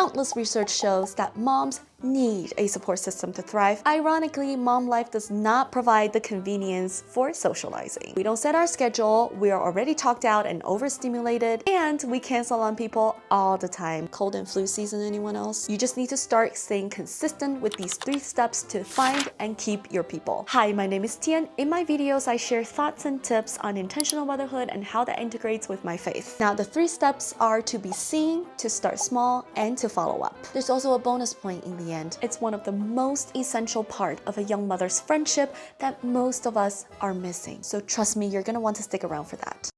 Countless research shows that moms need a support system to thrive. Ironically, mom life does not provide the convenience for socializing. We don't set our schedule, we are already talked out and overstimulated, and we cancel on people all the time. Cold and flu season, anyone else? You just need to start staying consistent with these 3 steps to find and keep your people. Hi, my name is Tian. In my videos, I share thoughts and tips on intentional motherhood and how that integrates with my faith. Now, the 3 steps are to be seen, to start small, and to follow up. There's also a bonus point in the end. It's one of the most essential part of a young mother's friendship that most of us are missing. So trust me, you're gonna want to stick around for that.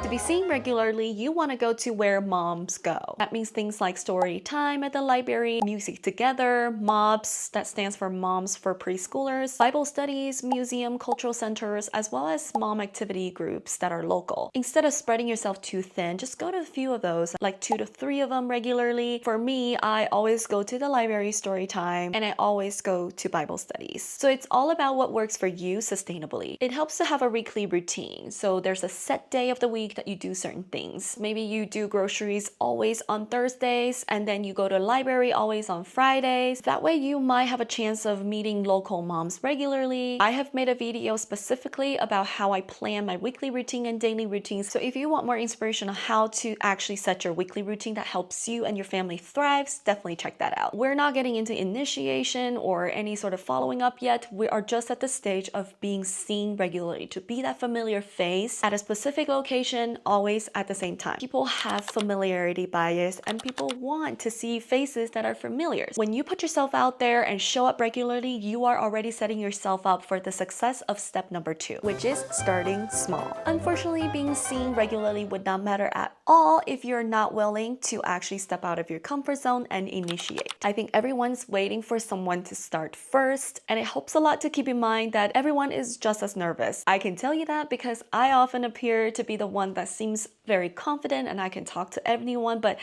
To be seen regularly, you want to go to where moms go. That means things like story time at the library, music together, MOBS, that stands for Moms for Preschoolers, Bible studies, museum, cultural centers, as well as mom activity groups that are local. Instead of spreading yourself too thin, just go to a few of those, like 2 to 3 of them regularly. For me, I always go to the library story time, and I always go to Bible studies. So it's all about what works for you sustainably. It helps to have a weekly routine. So there's a set day of the week that you do certain things. Maybe you do groceries always on Thursdays, and then you go to the library always on Fridays. That way you might have a chance of meeting local moms regularly. I have made a video specifically about how I plan my weekly routine and daily routines. So if you want more inspiration on how to actually set your weekly routine that helps you and your family thrives, definitely check that out. We're not getting into initiation or any sort of following up yet. We are just at the stage of being seen regularly, to be that familiar face at a specific location, always at the same time. People have familiarity bias, and people want to see faces that are familiar. When you put yourself out there and show up regularly, you are already setting yourself up for the success of step number 2, which is starting small. Unfortunately, being seen regularly would not matter at all if you're not willing to actually step out of your comfort zone and initiate. I think everyone's waiting for someone to start first, and it helps a lot to keep in mind that everyone is just as nervous. I can tell you that because I often appear to be the one that seems very confident and I can talk to anyone, but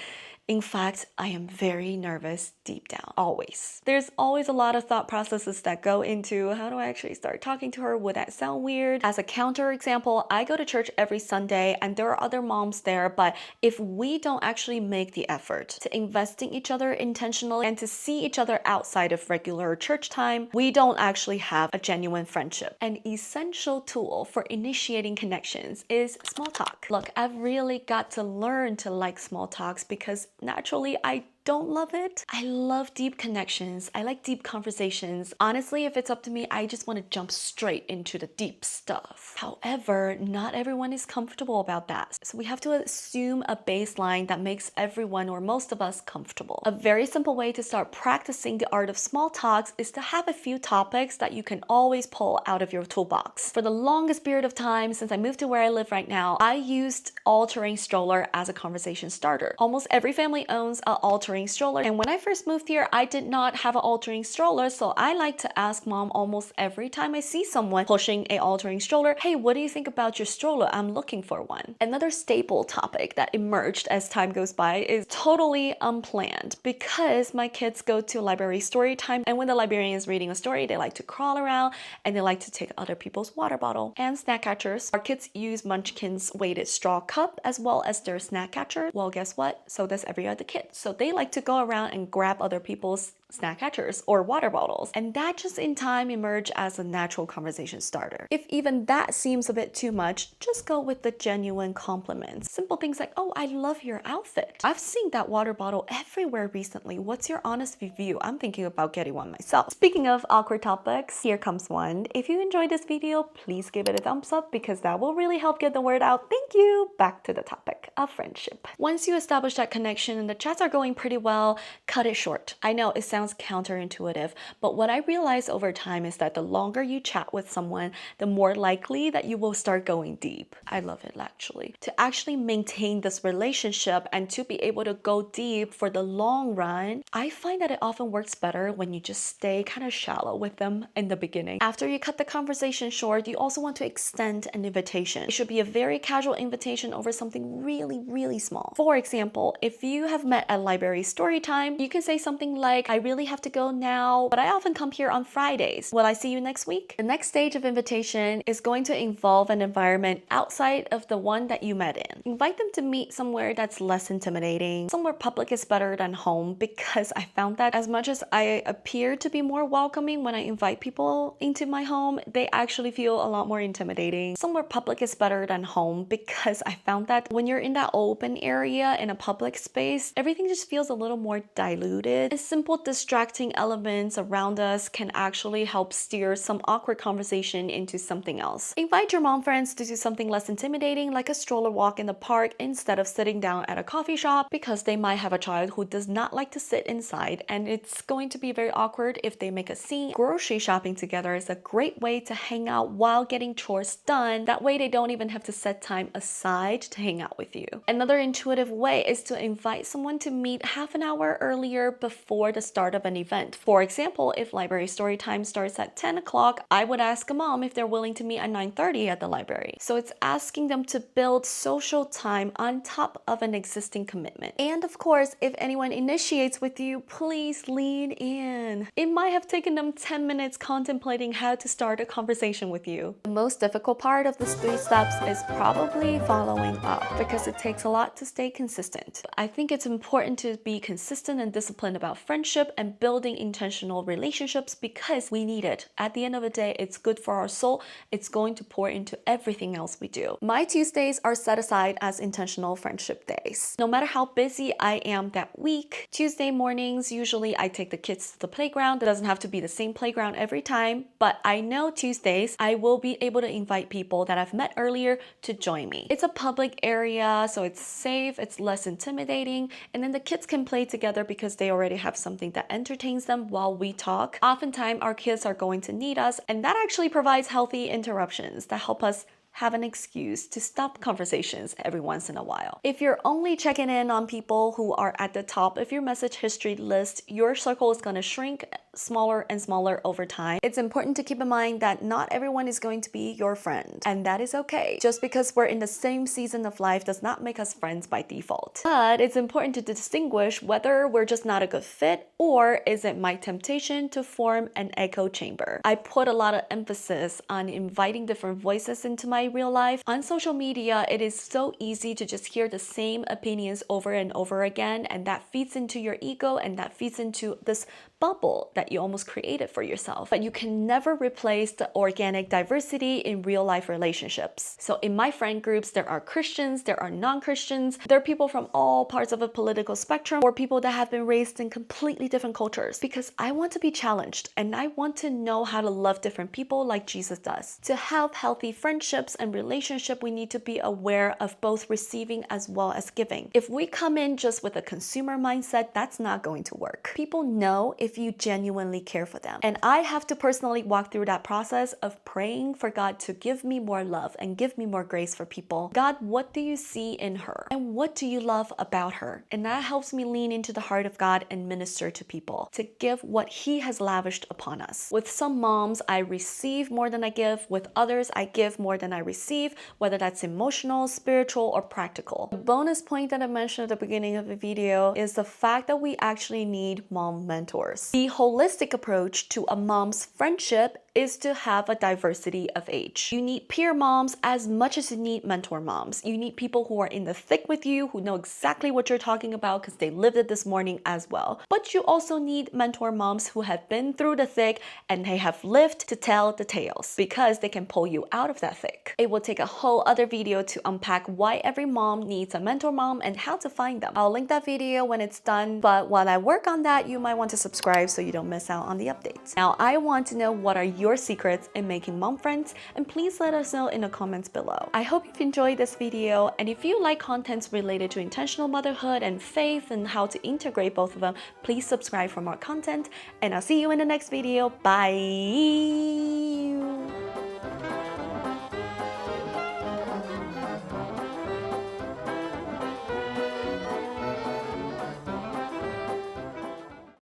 in fact, I am very nervous deep down, always. There's always a lot of thought processes that go into how do I actually start talking to her? Would that sound weird? As a counter example, I go to church every Sunday and there are other moms there, but if we don't actually make the effort to invest in each other intentionally and to see each other outside of regular church time, we don't actually have a genuine friendship. An essential tool for initiating connections is small talk. Look, I've really got to learn to like small talks because naturally, I don't love it. I love deep connections. I like deep conversations. Honestly, if it's up to me, I just want to jump straight into the deep stuff. However, not everyone is comfortable about that. So we have to assume a baseline that makes everyone or most of us comfortable. A very simple way to start practicing the art of small talks is to have a few topics that you can always pull out of your toolbox. For the longest period of time since I moved to where I live right now, I used all-terrain stroller as a conversation starter. Almost every family owns an all-terrain stroller, and when I first moved here, I did not have an all-terrain stroller, so I like to ask mom almost every time I see someone pushing a all-terrain stroller, hey, what do you think about your stroller? I'm looking for one. Another staple topic that emerged as time goes by is totally unplanned, because my kids go to library story time, and when the librarian is reading a story, they like to crawl around and they like to take other people's water bottle and snack catchers. Our kids use Munchkin's weighted straw cup as well as their snack catcher. Well, guess what? So does every other kid. So they like to go around and grab other people's snack catchers or water bottles, and that just in time emerged as a natural conversation starter. If even that seems a bit too much, just go with the genuine compliments. Simple things like, oh, I love your outfit. I've seen that water bottle everywhere recently. What's your honest review? I'm thinking about getting one myself. Speaking of awkward topics, here comes one. If you enjoyed this video, please give it a thumbs up because that will really help get the word out. Thank you. Back to the topic of friendship. Once you establish that connection and the chats are going pretty well, cut it short. I know it sounds counterintuitive, but what I realized over time is that the longer you chat with someone, the more likely that you will start going deep. I love it actually. To actually maintain this relationship and to be able to go deep for the long run, I find that it often works better when you just stay kind of shallow with them in the beginning. After you cut the conversation short, you also want to extend an invitation. It should be a very casual invitation over something really, really small. For example, if you have met at library story time, you can say something like, I really have to go now, but I often come here on Fridays. Will I see you next week? The next stage of invitation is going to involve an environment outside of the one that you met in. Invite them to meet somewhere that's less intimidating. Somewhere public is better than home, because I found that as much as I appear to be more welcoming when I invite people into my home, they actually feel a lot more intimidating. Somewhere public is better than home, because I found that when you're in that open area in a public space, everything just feels a little more diluted. And simple distracting elements around us can actually help steer some awkward conversation into something else. Invite your mom friends to do something less intimidating, like a stroller walk in the park instead of sitting down at a coffee shop, because they might have a child who does not like to sit inside, and it's going to be very awkward if they make a scene. Grocery shopping together is a great way to hang out while getting chores done. That way they don't even have to set time aside to hang out with you. Another intuitive way is to invite someone to meet half an hour earlier before the start of an event. For example, if library story time starts at 10 o'clock, I would ask a mom if they're willing to meet at 9:30 at the library. So it's asking them to build social time on top of an existing commitment. And of course, if anyone initiates with you, please lean in. It might have taken them 10 minutes contemplating how to start a conversation with you. The most difficult part of these 3 steps is probably following up, because it takes a lot to stay consistent. I think it's important to be consistent and disciplined about friendship and building intentional relationships, because we need it. At the end of the day, it's good for our soul. It's going to pour into everything else we do. My Tuesdays are set aside as intentional friendship days. No matter how busy I am that week, Tuesday mornings, usually I take the kids to the playground. It doesn't have to be the same playground every time, but I know Tuesdays I will be able to invite people that I've met earlier to join me. It's a public area, so it's safe, it's less intimidating, and then the kids can play together because they already have something that entertains them while we talk. Oftentimes our kids are going to need us, and that actually provides healthy interruptions that help us have an excuse to stop conversations every once in a while. If you're only checking in on people who are at the top of your message history list, your circle is going to shrink smaller and smaller over time. It's important to keep in mind that not everyone is going to be your friend, and that is okay. Just because we're in the same season of life does not make us friends by default. But it's important to distinguish whether we're just not a good fit, or is it my temptation to form an echo chamber. I put a lot of emphasis on inviting different voices into my real life. On social media, it is so easy to just hear the same opinions over and over again, and that feeds into your ego, and that feeds into this bubble that you almost created for yourself. But you can never replace the organic diversity in real life relationships. So in my friend groups, there are Christians, there are non-Christians, there are people from all parts of a political spectrum, or people that have been raised in completely different cultures, because I want to be challenged and I want to know how to love different people like Jesus does. To have healthy friendships and relationship, we need to be aware of both receiving as well as giving. If we come in just with a consumer mindset, that's not going to work. People know if you genuinely care for them. And I have to personally walk through that process of praying for God to give me more love and give me more grace for people. God, what do you see in her? And what do you love about her? And that helps me lean into the heart of God and minister to people, to give what He has lavished upon us. With some moms, I receive more than I give. With others, I give more than I receive, whether that's emotional, spiritual, or practical. The bonus point that I mentioned at the beginning of the video is the fact that we actually need mom mentors. The holistic approach to a mom's friendship is to have a diversity of age. You need peer moms as much as you need mentor moms. You need people who are in the thick with you, who know exactly what you're talking about because they lived it this morning as well. But you also need mentor moms who have been through the thick and they have lived to tell the tales, because they can pull you out of that thick. It will take a whole other video to unpack why every mom needs a mentor mom and how to find them. I'll link that video when it's done, but while I work on that, you might want to subscribe so you don't miss out on the updates. Now, I want to know what are your secrets in making mom friends, and please let us know in the comments below. I hope you've enjoyed this video, and if you like contents related to intentional motherhood and faith and how to integrate both of them, please subscribe for more content, and I'll see you in the next video. Bye!